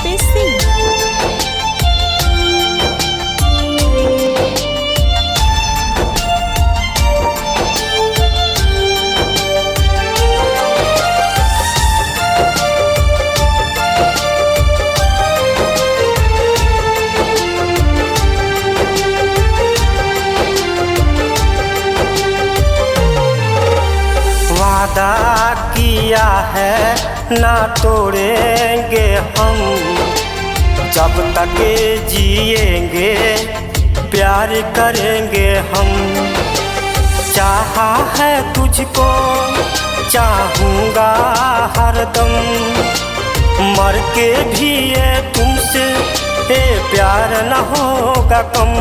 पे सिंह। वादा किया है ना तोड़ेंगे हम, जब तक जिएंगे प्यार करेंगे हम। चाहा है तुझको चाहूँगा हरदम, मर के भी ये तुमसे प्यार न होगा कम।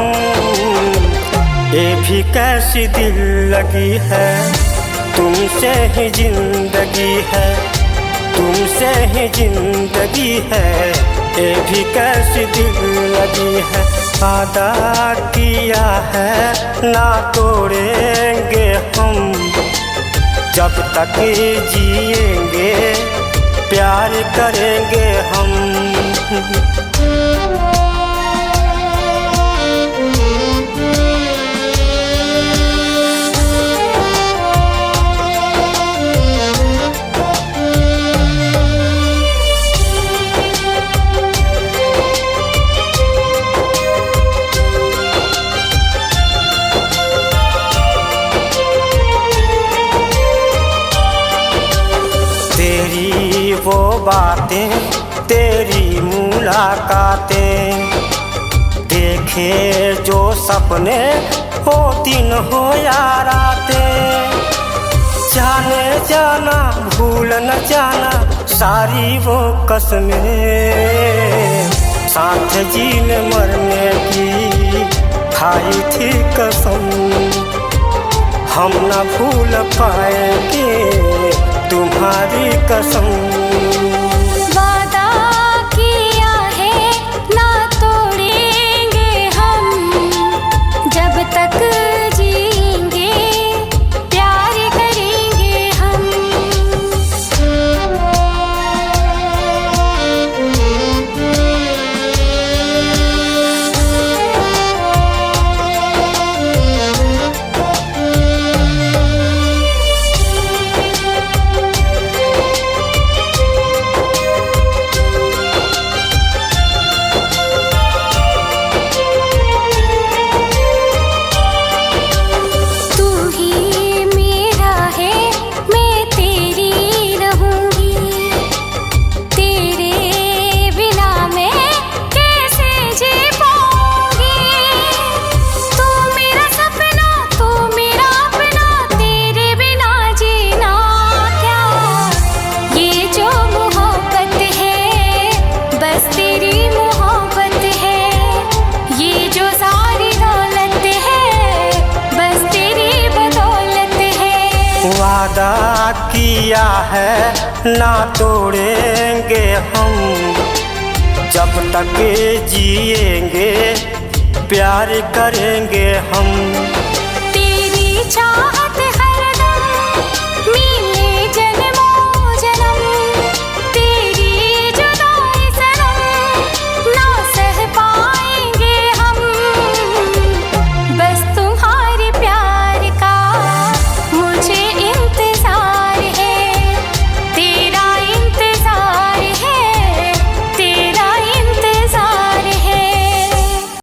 ये भी कैसी दिल लगी है, तुमसे ही जिंदगी है, तुमसे ही जिंदगी है। ये भी कैसी दिल लगी है। वादा किया है ना तोड़ेंगे हम, जब तक जिएंगे प्यार करेंगे हम। तेरी वो बातें, तेरी मुलाकातें, देखे जो सपने हो दिन हो या रातें। जाने जाना भूल न जाना सारी वो कसमें, साथ जीने मरने की खाई थी कसम। हम न भूल पाएंगे तुम्हारी कसम। वादा किया है ना तोड़ेंगे हम, जब तक जिएंगे प्यार करेंगे हम। वादा किया है ना तोड़ेंगे हम, जब तक जिएंगे प्यार करेंगे हम। तेरी चाह